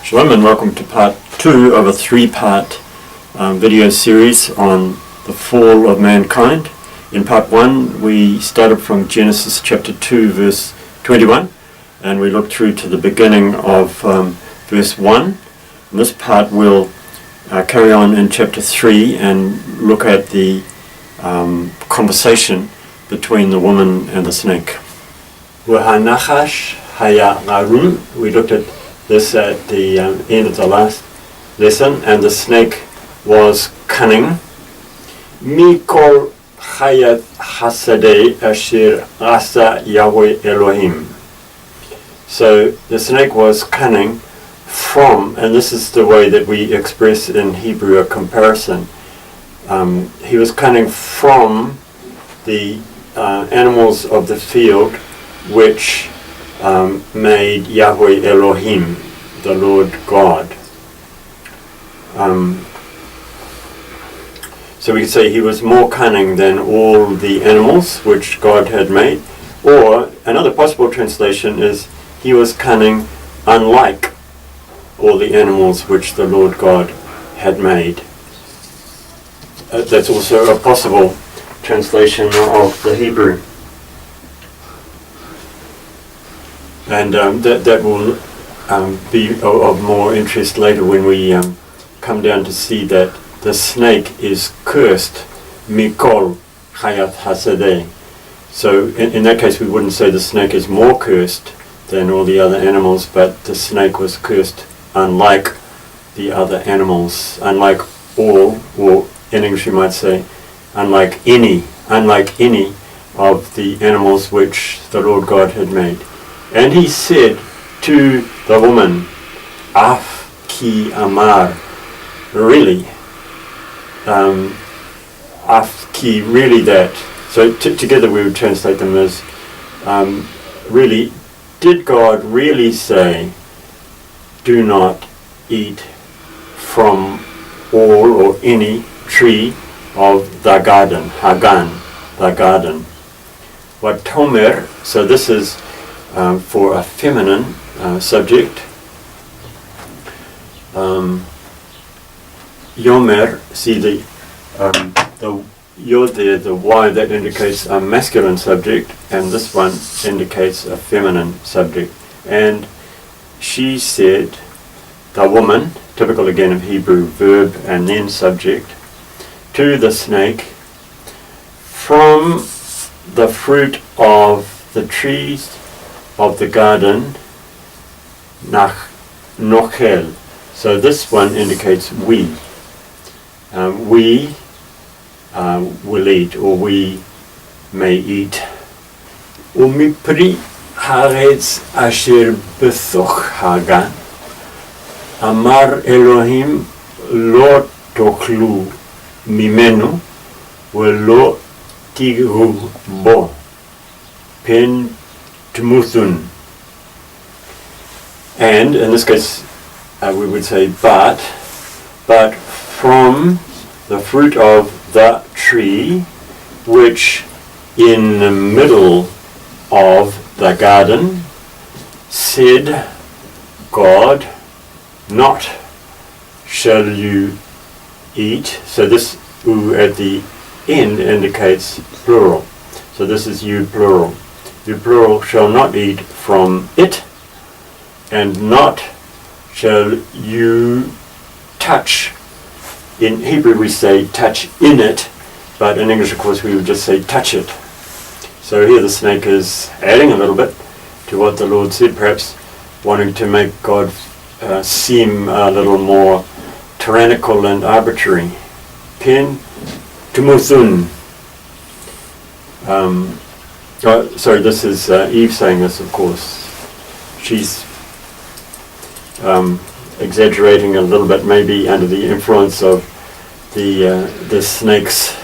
Shalom and welcome to part 2 of a 3-part video series on the fall of mankind. In part 1 we started from Genesis chapter 2 verse 21 and we looked through to the beginning of verse 1. In this part we'll carry on in chapter 3 and look at the conversation between the woman and the snake. We looked at this at the end of the last lesson, and the snake was cunning. Mikol Hayat Hasadeh Asher Asa Yahweh Elohim. So the snake was cunning from, and this is the way that we express in Hebrew a comparison. He was cunning from the animals of the field which made Yahweh Elohim, the Lord God. So we could say he was more cunning than all the animals which God had made. Or another possible translation is he was cunning unlike all the animals which the Lord God had made. That's also a possible translation of the Hebrew. And that will be of more interest later when we come down to see that the snake is cursed, Mikol Hayat Hasadeh. So in that case we wouldn't say the snake is more cursed than all the other animals, but the snake was cursed unlike the other animals, unlike all, or in English you might say, unlike any of the animals which the Lord God had made. And he said to the woman, Af ki amar, really, af ki, really that. So together we would translate them as, really, did God really say, do not eat from all or any tree of the garden, Hagan, the garden. What tomer, so this is for a feminine subject. Yomer, see the yod there, the Y, that indicates a masculine subject, and this one indicates a feminine subject. And she said, the woman, typical again of Hebrew, verb and then subject, to the snake, from the fruit of the trees of the garden, nochel. So this one indicates we. We will eat, or we may eat. Umipri haaretz asher bethoch hagan, amar Elohim lo tochlu mimenu velo tigru bo pen tmuthun. And in this case we would say but from the fruit of the tree which in the middle of the garden said God, not shall you eat. So this u at the end indicates plural. So this is you plural. You plural shall not eat from it, and not shall you touch. In Hebrew we say touch in it, but in English of course we would just say touch it. So here the snake is adding a little bit to what the Lord said, perhaps wanting to make God seem a little more tyrannical and arbitrary. Pen tumuthun. Sorry, this is Eve saying this, of course. She's exaggerating a little bit, maybe under the influence of the snake's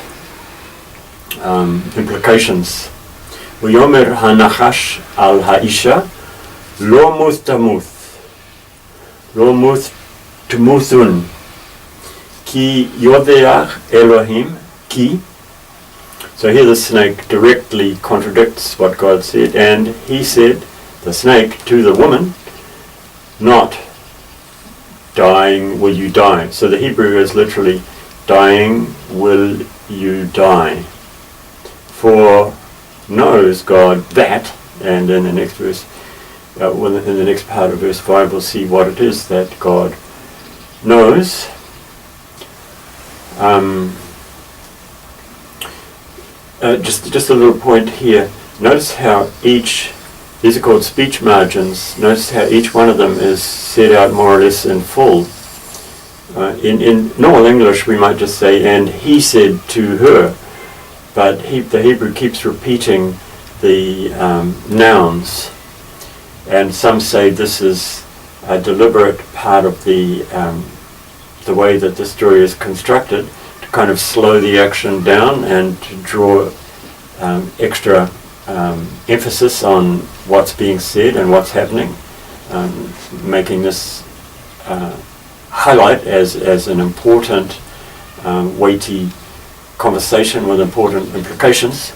implications. V'yomer hanachash al ha'isha lo muth tmuthun ki yodeach Elohim ki. So here the snake directly contradicts what God said, and he said, the snake, to the woman, not dying, will you die? So the Hebrew is literally, dying, will you die? For knows God that, and in the next verse, in the next part of verse 5, we'll see what it is that God knows. Just a little point here. Notice how these are called speech margins. Notice how each one of them is set out more or less in full. In normal English, we might just say, and he said to her, but the Hebrew keeps repeating the nouns, and some say this is a deliberate part of the way that the story is constructed, to kind of slow the action down and to draw extra emphasis on what's being said and what's happening, making this highlight as an important, weighty conversation with important implications.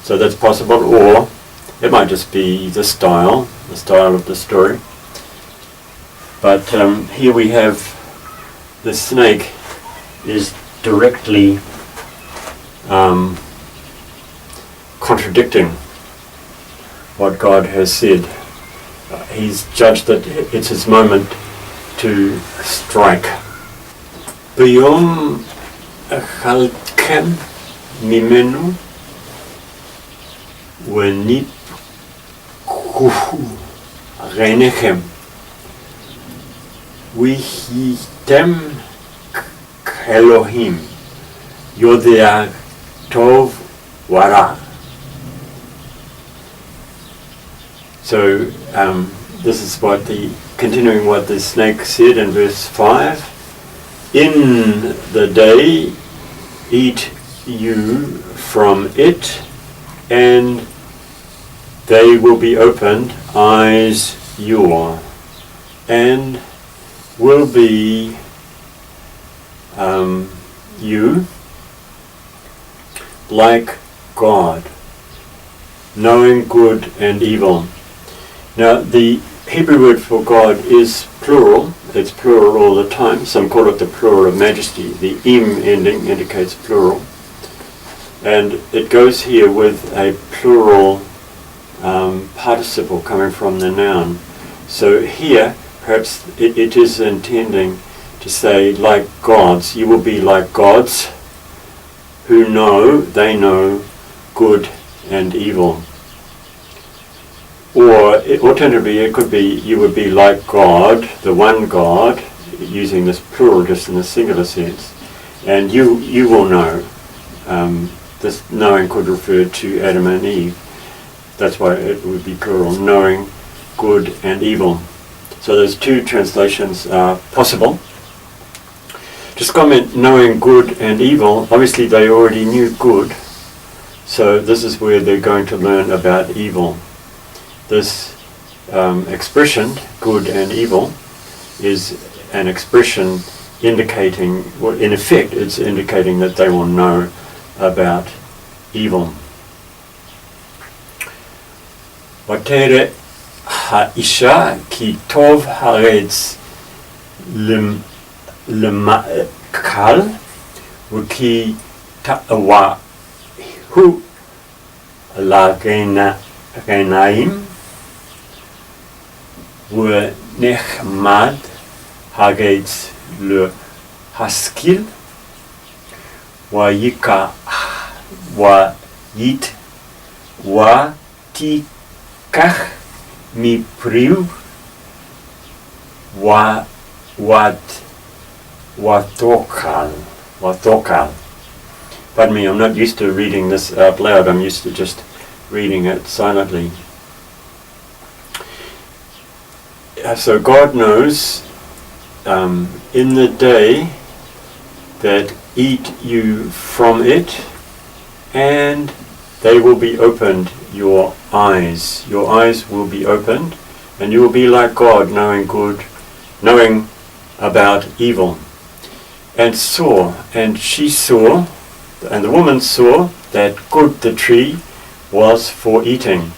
So that's possible, or it might just be the style of the story. But here we have the snake is directly contradicting what God has said. He's judged that it's his moment to strike. Biyom achalkem mimenu wenit kuhu reinechem vihitem Elohim Yodea Tov Wara. So this is continuing what the snake said in verse 5. In the day eat you from it, and they will be opened, eyes your, and will be you like God, knowing good and evil. Now the Hebrew word for God is plural. It's plural all the time. Some call it the plural of majesty. The im ending indicates plural. And it goes here with a plural participle coming from the noun. So here, perhaps it is intending to say, like gods, you will be like gods who they know good and evil. Or alternatively, it could be, you would be like God, the one God, using this plural just in the singular sense, and you will know. This knowing could refer to Adam and Eve. That's why it would be plural, knowing good and evil. So those two translations are possible. Just comment, knowing good and evil. Obviously they already knew good, so this is where they're going to learn about evil. This expression, good and evil, is an expression indicating, well, in effect it's indicating that they will know about evil. Vatere ha'isha ki tov haaretz למעקל וכי תאווה הוא לעיניים ונחמד הגץ להשכיל ותיקח מפריו Watokal. Pardon me, I'm not used to reading this out loud. I'm used to just reading it silently. So God knows in the day that eat you from it, and they will be opened, your eyes. Your eyes will be opened, and you will be like God, knowing good, knowing about evil. And she saw, and the woman saw that good the tree was for eating.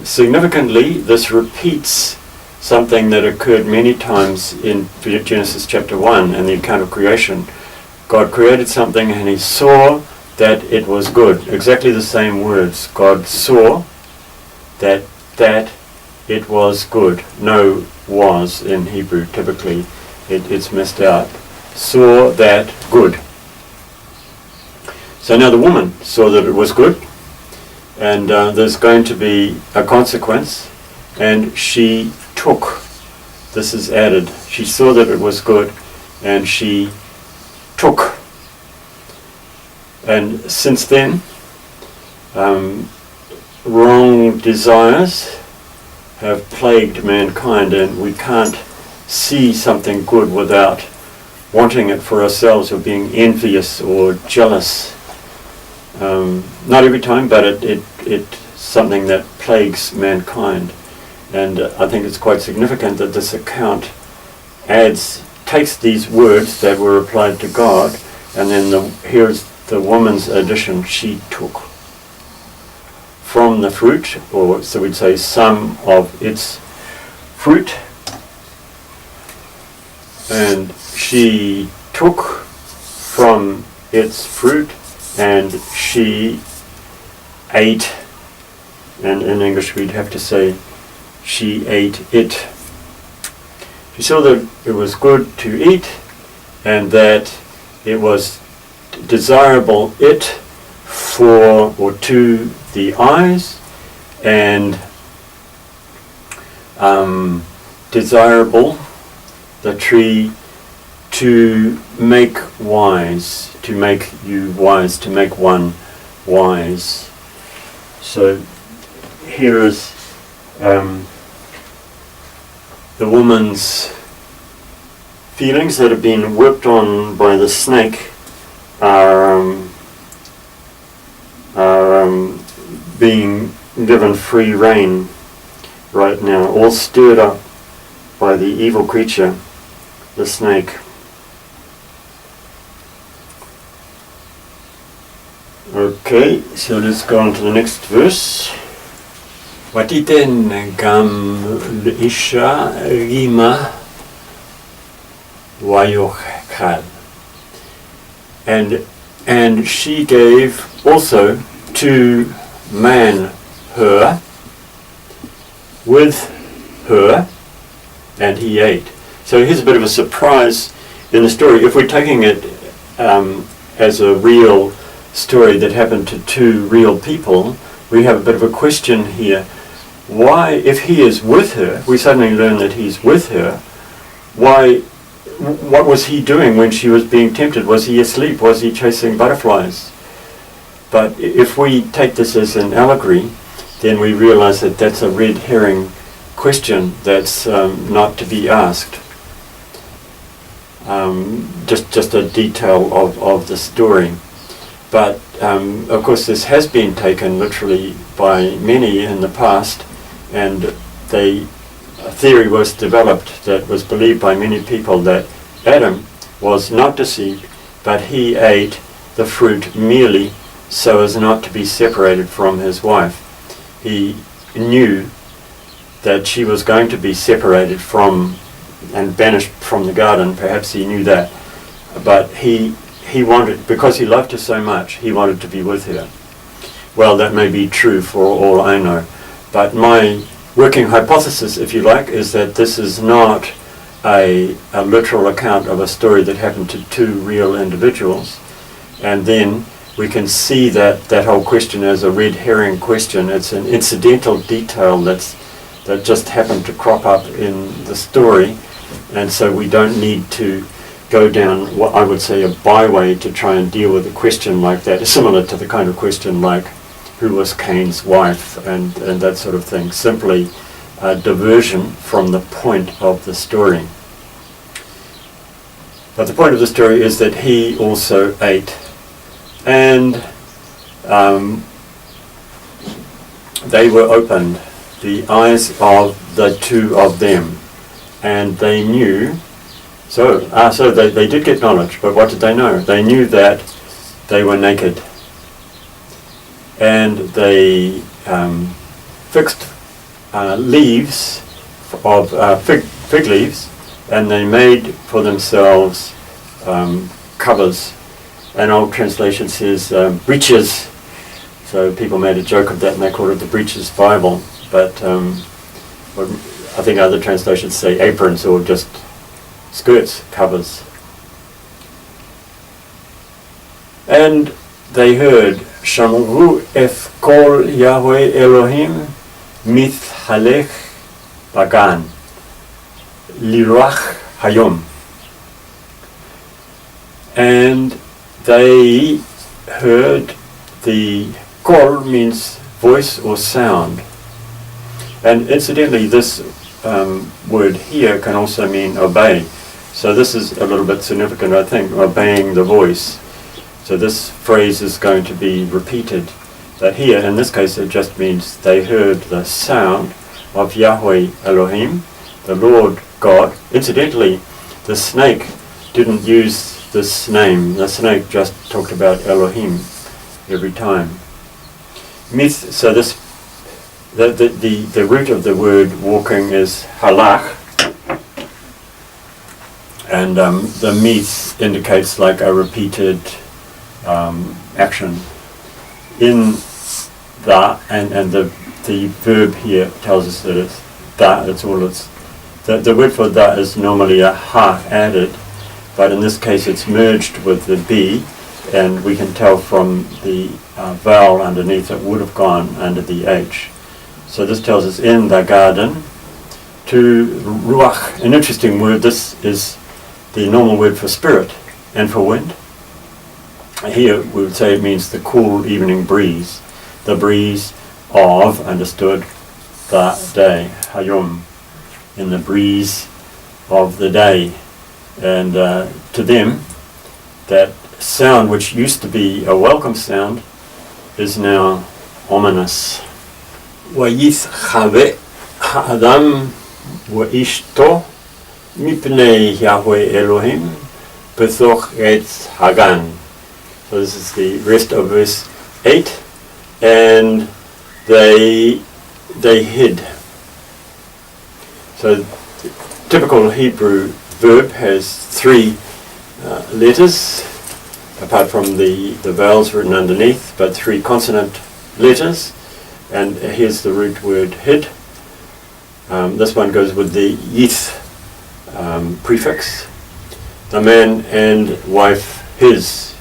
Significantly, this repeats something that occurred many times in Genesis chapter 1 and the account of creation. God created something and he saw that it was good. Exactly the same words. God saw that it was good. No was in Hebrew typically. It's missed out. Saw that good. So now the woman saw that it was good, and there's going to be a consequence, and she took. This is added. She saw that it was good, and she took. And since then, wrong desires have plagued mankind, and we can't see something good without wanting it for ourselves or being envious or jealous. Not every time, but it's something that plagues mankind. And I think it's quite significant that this account takes these words that were applied to God, and then here's the woman's addition. She took from the fruit, or so we'd say some of its fruit, and she took from its fruit, and she ate, and in English we'd have to say she ate it. She saw that it was good to eat, and that it was desirable for or to the eyes, and desirable, the tree, to make wise, to make you wise, to make one wise. So here is the woman's feelings that have been worked on by the snake are being given free rein right now, all stirred up by the evil creature, the snake. Okay, so let's go on to the next verse. Watiten gam isha rima wayochal. And she gave also to man her, with her, and he ate. So here's a bit of a surprise in the story. If we're taking it as a real story that happened to two real people, we have a bit of a question here. Why, if he is with her, we suddenly learn that he's with her, what was he doing when she was being tempted? Was he asleep? Was he chasing butterflies? But if we take this as an allegory, then we realize that that's a red herring question that's not to be asked. Just a detail of the story. But of course this has been taken literally by many in the past, and a theory was developed that was believed by many people that Adam was not deceived, but he ate the fruit merely so as not to be separated from his wife. He knew that she was going to be separated from and banished from the garden. Perhaps he knew that, but he wanted, because he loved her so much, he wanted to be with her. Well, that may be true for all I know, but my working hypothesis, if you like, is that this is not a literal account of a story that happened to two real individuals, and then we can see that whole question as a red herring question. It's an incidental detail that just happened to crop up in the story, and so we don't need to go down what I would say a byway to try and deal with a question like that, similar to the kind of question like who was Cain's wife and that sort of thing. Simply a diversion from the point of the story. But the point of the story is that he also ate, and they were opened, the eyes of the two of them, and they knew. So they did get knowledge, but what did they know? They knew that they were naked, and they fixed leaves fig leaves, and they made for themselves covers. An old translation says breeches. So people made a joke of that and they called it the Breeches Bible. But I think other translations say aprons or just skirts, covers. And they heard, Shamru eth kol Yahweh Elohim mithalech bagan liruach hayom. And they heard the kol means voice or sound. And incidentally, this word here can also mean obey. So this is a little bit significant, I think, obeying the voice. So this phrase is going to be repeated. That here, in this case, it just means they heard the sound of Yahweh Elohim, the Lord God. Incidentally, the snake didn't use this name. The snake just talked about Elohim every time. So this, the root of the word walking is halach, and the mith indicates like a repeated action. In that, and the verb here tells us that it's that. That's all it's. The word for that is normally a ha added, but in this case it's merged with the b, and we can tell from the vowel underneath it would have gone under the h. So this tells us in the garden to ruach, an interesting word. This is the normal word for spirit and for wind. Here we would say it means the cool evening breeze, the breeze of, understood, the day, hayom, in the breeze of the day. And to them, that sound which used to be a welcome sound is now ominous. ויתחבא האדם ואשתו מפני יהוה אלוהים בתוך עץ הגן. So this is the rest of verse 8. And they hid. So the typical Hebrew verb has 3 letters, apart from the vowels written underneath, but 3 consonant letters. And here's the root word hid. This one goes with the yith prefix. The man and wife his.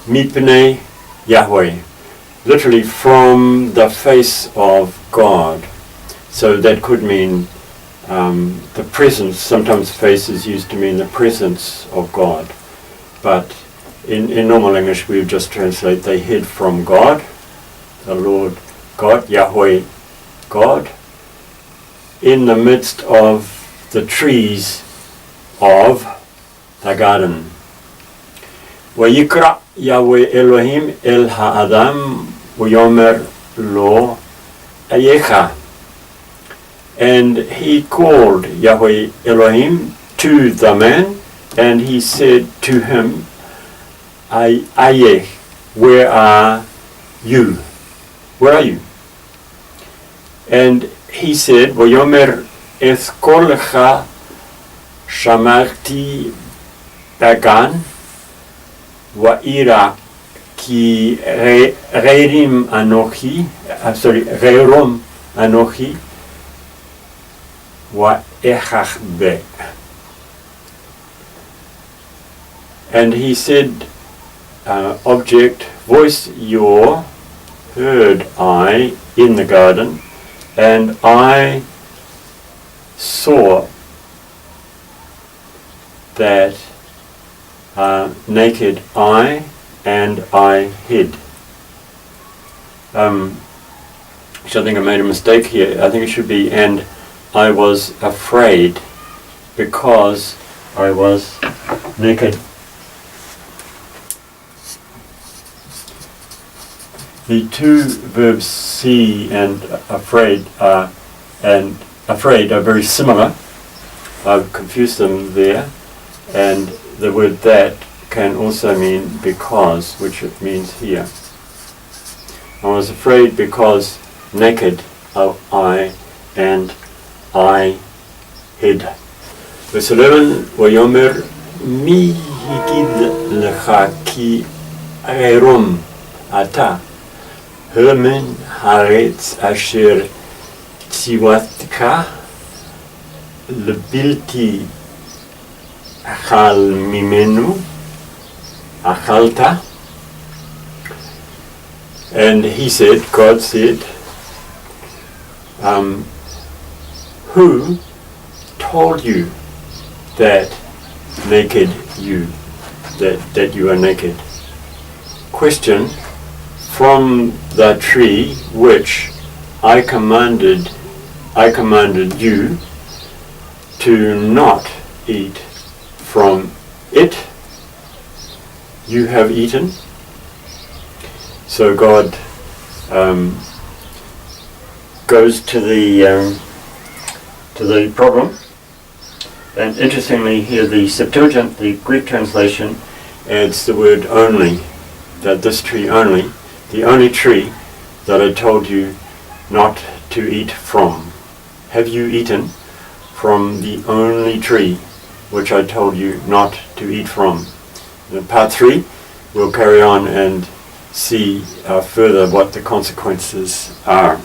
Mipnei Yahweh. Literally from the face of God. So that could mean the presence. Sometimes face is used to mean the presence of God. But in normal English we would just translate they hid from God, the Lord God, Yahweh God, in the midst of the trees of the garden. ויקרא יהוה אלוהים אל האדם ויאמר לו אייך. And he called Yahweh Elohim to the man, and he said to him, Ayeh, where are you? Where are you? And he said, Voyomer es kolcha shamarti bagan wa'ira ki reirim anochi, reirom anochi wa'echach be. And he said, object, voice your, heard I in the garden, and I saw that naked I, and I hid. Actually, I think I made a mistake here. I think it should be, and I was afraid because I was naked. The 2 verbs see and afraid are very similar. I've confused them there, and the word that can also mean because, which it means here. I was afraid because naked I and I hid. Verse 11, Wayomer mi higid lecha ki aerum ata hermen haaretz asher tziwatka lebilti achal mimenu achalta. And he said, God said, who told you that that you are naked? Question, from the tree which I commanded you to not eat from it, you have eaten. So God goes to the problem, and interestingly here the Septuagint, the Greek translation, adds the word only, that this tree only, the only tree that I told you not to eat from. Have you eaten from the only tree which I told you not to eat from? In part 3 we'll carry on and see further what the consequences are.